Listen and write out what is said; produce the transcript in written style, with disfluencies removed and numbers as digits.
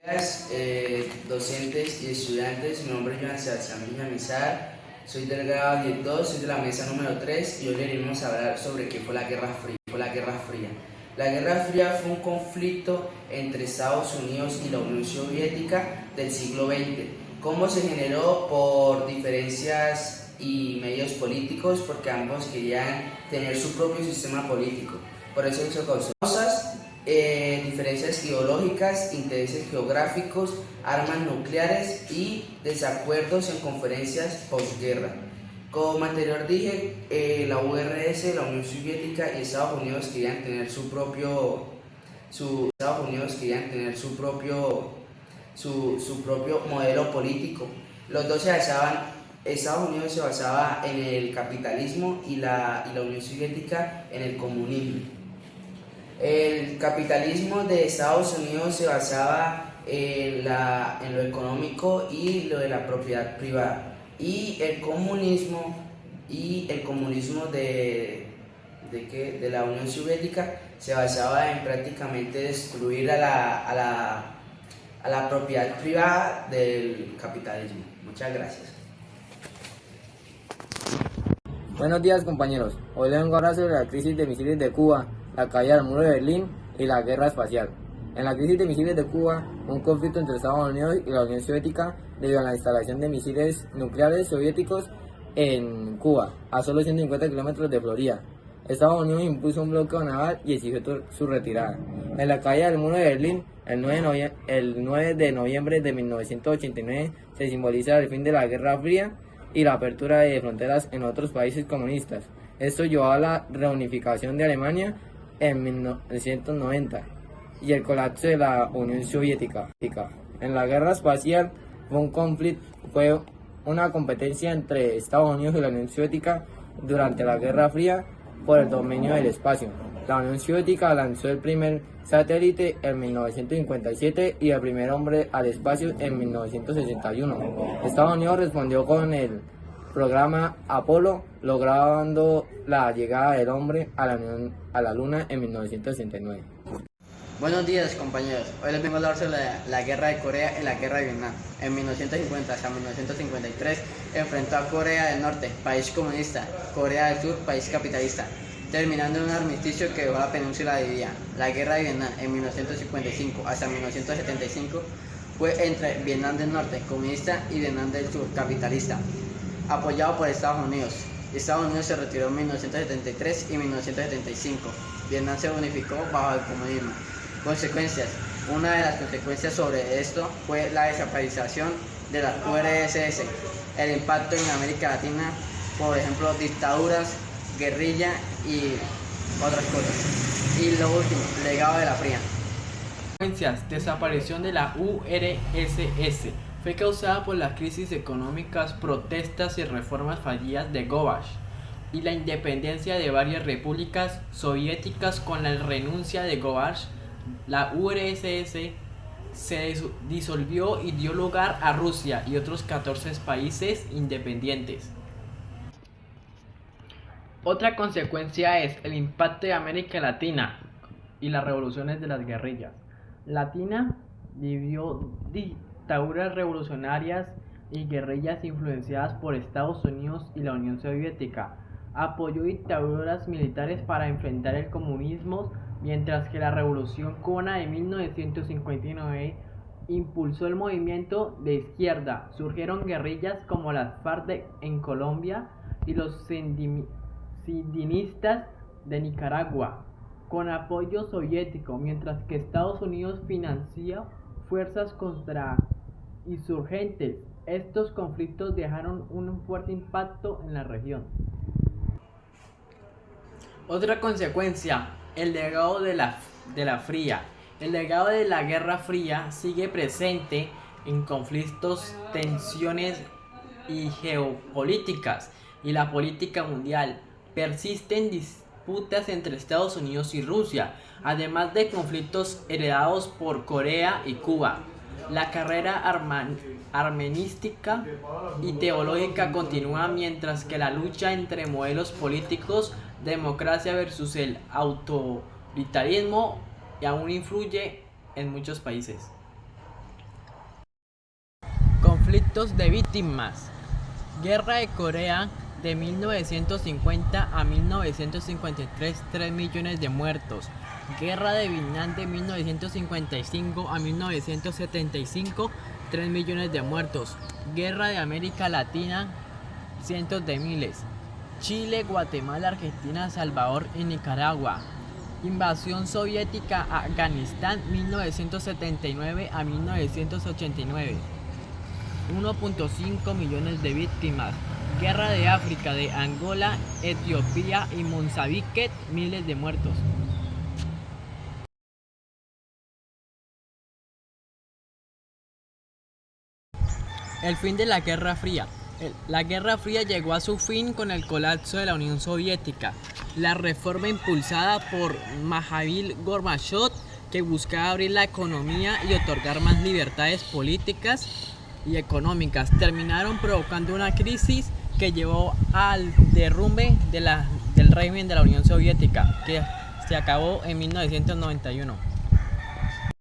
Días, docentes y estudiantes, mi nombre es Joan Sebastián Villamizar, soy del grado 10.2, soy de la mesa número 3 y hoy venimos a hablar sobre qué fue la Guerra Fría. La Guerra Fría fue un conflicto entre Estados Unidos y la Unión Soviética del siglo XX. ¿Cómo se generó? Por diferencias y medios políticos, porque ambos querían tener su propio sistema político. Por eso hizo causas, diferencias ideológicas, intereses geográficos, armas nucleares y desacuerdos en conferencias posguerra. Como anterior dije, la URSS, la Unión Soviética y Estados Unidos querían tener su propio modelo político. Los dos se basaban, Estados Unidos se basaba en el capitalismo y la Unión Soviética en el comunismo. El capitalismo de Estados Unidos se basaba en lo económico y lo de la propiedad privada. Y el comunismo de la Unión Soviética se basaba en prácticamente destruir a la propiedad privada del capitalismo. Muchas gracias. Buenos días, compañeros. Hoy les vengo a hablar sobre la crisis de misiles de Cuba, la caída del muro de Berlín y la guerra espacial. En la crisis de misiles de Cuba, un conflicto entre Estados Unidos y la Unión Soviética debido a la instalación de misiles nucleares soviéticos en Cuba, a solo 150 kilómetros de Florida. Estados Unidos impuso un bloqueo naval y exigió su retirada. En la caída del muro de Berlín, el 9 de noviembre de 1989, se simboliza el fin de la Guerra Fría y la apertura de fronteras en otros países comunistas. Esto llevó a la reunificación de Alemania en 1990 y el colapso de la Unión Soviética. En la guerra espacial fue una competencia entre Estados Unidos y la Unión Soviética durante la Guerra Fría por el dominio del espacio. La Unión Soviética lanzó el primer satélite en 1957 y el primer hombre al espacio en 1961. Estados Unidos respondió con el programa Apolo, logrando la llegada del hombre a la Luna en 1969. Buenos días, compañeros. Hoy les vengo a hablar sobre la guerra de Corea y la guerra de Vietnam. En 1950 hasta 1953 enfrentó a Corea del Norte, país comunista, Corea del Sur, país capitalista, terminando en un armisticio que dejó la península dividida. La guerra de Vietnam en 1955 hasta 1975 fue entre Vietnam del Norte, comunista, y Vietnam del Sur, capitalista, apoyado por Estados Unidos. Estados Unidos se retiró en 1973 y 1975. Vietnam se unificó bajo el comunismo. Consecuencias. Una de las consecuencias sobre esto fue la desaparición de la URSS, el impacto en América Latina, por ejemplo, dictaduras, guerrilla y otras cosas. Y lo último, legado de la Fría. Consecuencias. Desaparición de la URSS fue causada por las crisis económicas, protestas y reformas fallidas de Gorbachev y la independencia de varias repúblicas soviéticas. Con la renuncia de Gorbachev, la URSS se disolvió y dio lugar a Rusia y otros 14 países independientes. Otra consecuencia es el impacto de América Latina y las revoluciones de las guerrillas. Latina vivió dictaduras revolucionarias y guerrillas influenciadas por Estados Unidos y la Unión Soviética. Apoyó dictaduras militares para enfrentar el comunismo, mientras que la Revolución Cubana de 1959 impulsó el movimiento de izquierda. Surgieron guerrillas como las FARC en Colombia y los sandinistas de Nicaragua, con apoyo soviético, mientras que Estados Unidos financió fuerzas contra insurgentes. Estos conflictos dejaron un fuerte impacto en la región. Otra consecuencia, el legado de la Fría. El legado de la Guerra Fría sigue presente en conflictos, tensiones y geopolíticas y la política mundial. Persisten disputas entre Estados Unidos y Rusia, además de conflictos heredados por Corea y Cuba. La carrera armenística y teológica continúa, mientras que la lucha entre modelos políticos, democracia versus el autoritarismo, aún influye en muchos países. Cientos de víctimas. Guerra de Corea de 1950 a 1953, 3 millones de muertos. Guerra de Vietnam de 1955 a 1975, 3 millones de muertos. Guerra de América Latina, cientos de miles. Chile, Guatemala, Argentina, Salvador y Nicaragua. Invasión soviética a Afganistán 1979 a 1989. 1.5 millones de víctimas. Guerra de África de Angola, Etiopía y Mozambique, miles de muertos. El fin de la Guerra Fría. La Guerra Fría llegó a su fin con el colapso de la Unión Soviética. La reforma impulsada por Mikhail Gorbachev, que buscaba abrir la economía y otorgar más libertades políticas y económicas, terminaron provocando una crisis que llevó al derrumbe del régimen de la Unión Soviética, que se acabó en 1991.